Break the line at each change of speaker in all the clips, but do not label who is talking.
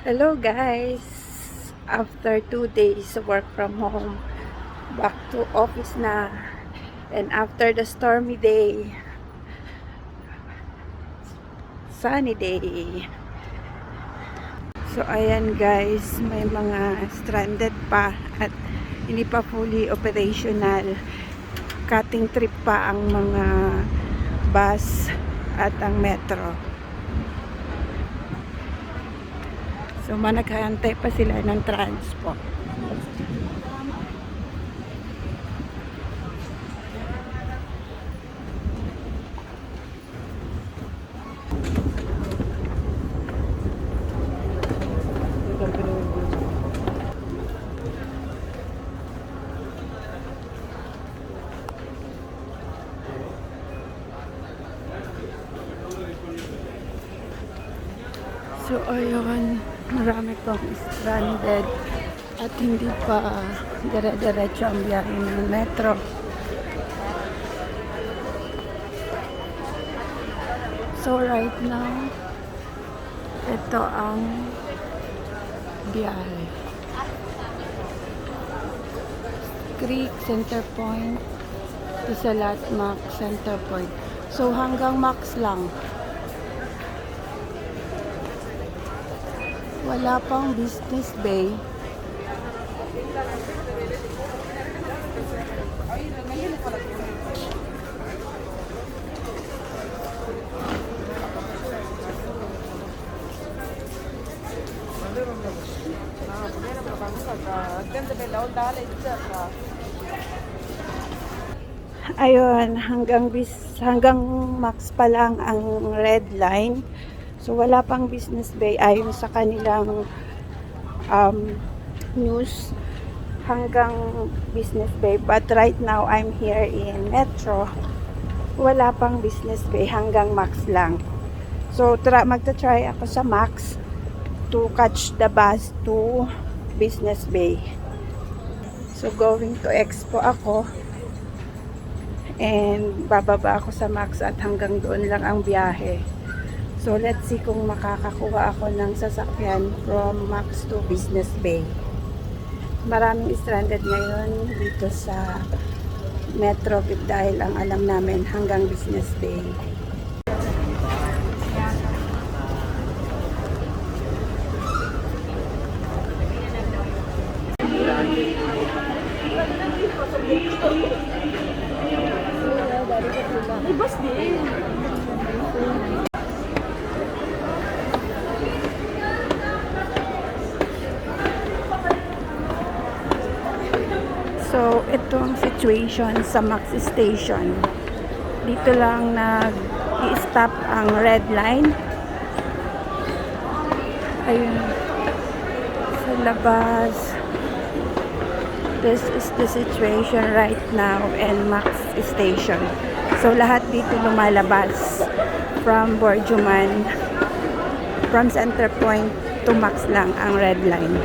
Hello guys! After 2 days work from home, back to office na. And after the stormy day, sunny day. So ayan guys, may mga stranded pa at hindi pa fully operational. Cutting trip pa ang mga bus at ang metro. So managhahantay pa sila ng transport. So ayun, marami pang stranded at hindi pa dire-diretso ang biyahe ng metro. So right now, ito ang biyahe. Creek, Center Point, Tisalat, Max, Center Point. So hanggang Max lang. Wala pang Business Bay. Ayun, hanggang Max pa lang ang red line. So wala pang Business Bay ayon sa kanilang news hanggang Business Bay. But right now I'm here in Metro. Wala pang Business Bay, hanggang Max lang. So magta-try ako sa Max to catch the bus to Business Bay. So going to Expo ako. And bababa ako sa Max at hanggang doon lang ang biyahe. So let's see kung makakakuha ako ng sasakyan from Max to Business Bay. Maraming stranded ngayon dito sa Metro dahil ang alam namin hanggang Business Bay. Ibas din. So, ito ang situation sa Max Station. Dito lang nag-i-stop ang red line. Ayun. Sa labas. This is the situation right now in Max Station. So, lahat dito lumalabas from Borjuman, from Center Point to Max lang ang red line.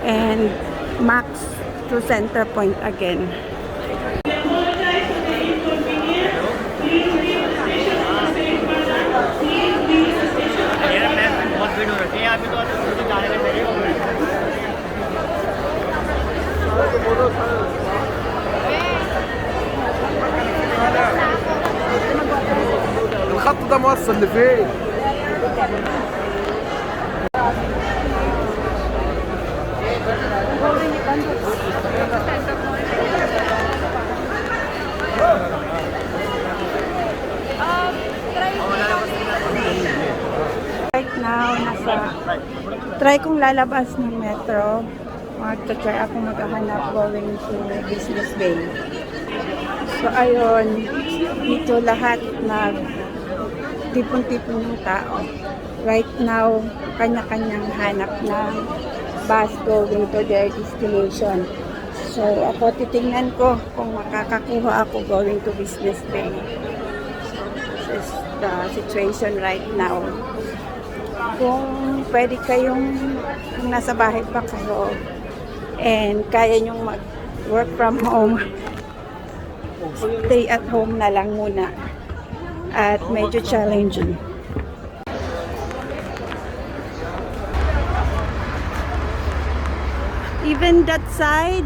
And Max to Center Point again.
الخط ده موصل لفين؟
Right now, try kong lalabas ng metro. Mag-try ako maghahanap going to Business Bay. So ayun, dito lahat tipon-tipon yung tao. Right now, kanya-kanyang hanap ng bus going to their destination. So ako titingnan ko kung makakakuha ako going to Business Bay. This is the situation right now. Kung pwede kung nasa bahay pa kayo and kaya nyong mag-work from home, stay at home na lang muna at medyo challenging. Even that side.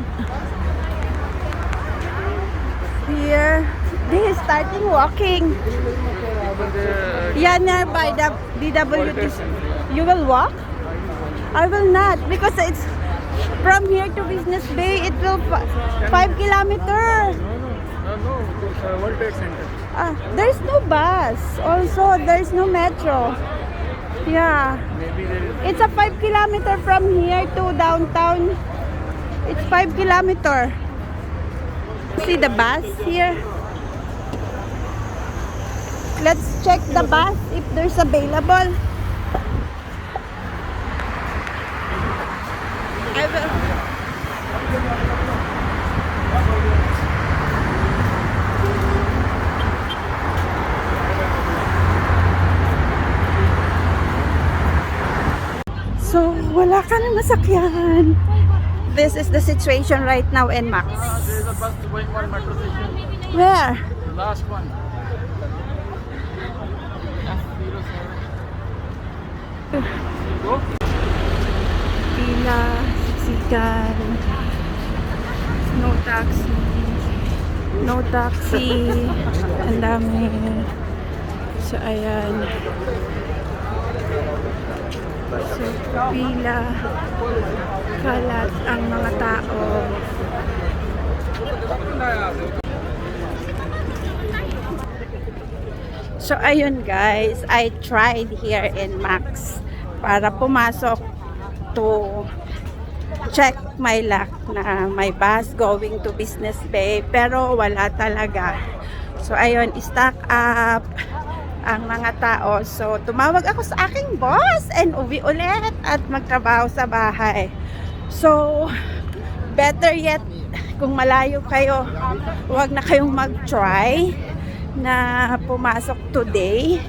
Here. They are starting walking. Yeah, nearby the DWT. You will walk? I will not because it's from here to Business Bay. It will 5 kilometers.
No, it's a World Trade Center.
There's no bus. Also, there's no metro. Yeah.
Maybe there is.
It's a 5 kilometer from here to downtown. It's 5 kilometer. See the bus here? Let's check the bus if there's available. I will. So, wala ka na masakyan. This is the situation right now in Max.
There is a bus going on metro station.
Where?
The last one. Go.
Pila, siksikan. No taxi. No taxi. Ang dami. So, ayan. So, pila. Kalat ang mga tao. So, ayun guys. I tried here in Max para pumasok to check my luck na may bus going to Business Bay. Pero wala talaga. So, ayun. Stack up ang mga tao. So, tumawag ako sa aking boss and uwi ulit at magtrabaho sa bahay. So, better yet, kung malayo kayo, huwag na kayong mag-try na pumasok today.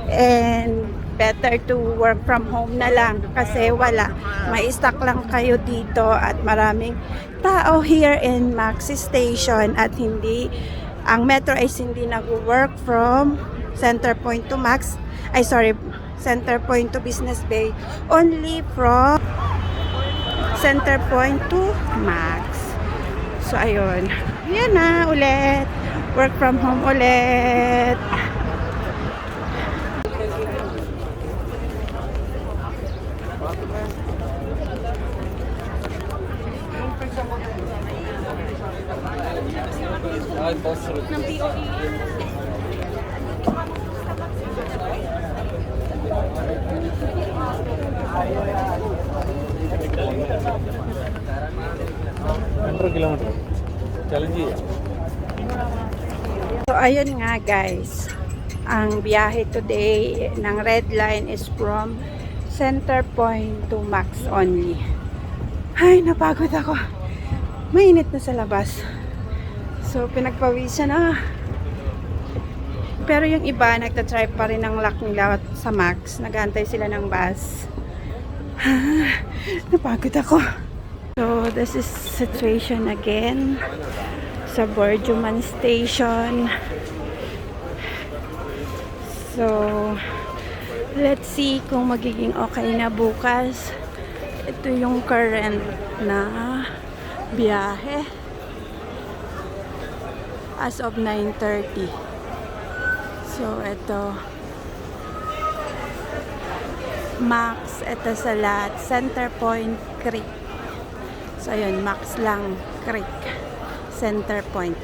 And better to work from home na lang kasi wala. May stock lang kayo dito at maraming tao here in Max Station at hindi, ang metro is hindi nag-work from Center Point to Max, Center Point to Business Bay, only from Center Point to Max. So, ayun. Yan na, ulit. Work from home ulit. Ng POE.
Kilometer. Challenge.
So, ayun nga guys. Ang biyahe today ng Red Line is from Center Point to Max only. Ay, napagod ako. Mainit na sa labas. So, pinagpawisan na. Pero yung iba, nagtatry pa rin ng luck nila sa Max. Nag-aantay sila ng bus. Napagod ako. So, this is situation again sa Borjuman Station. So, let's see kung magiging okay na bukas. Ito yung current na biyahe as of 9:30. So, ito Max, ito sa lahat Center Point, Creek. So, ayun, Max lang, Creek, Center Point.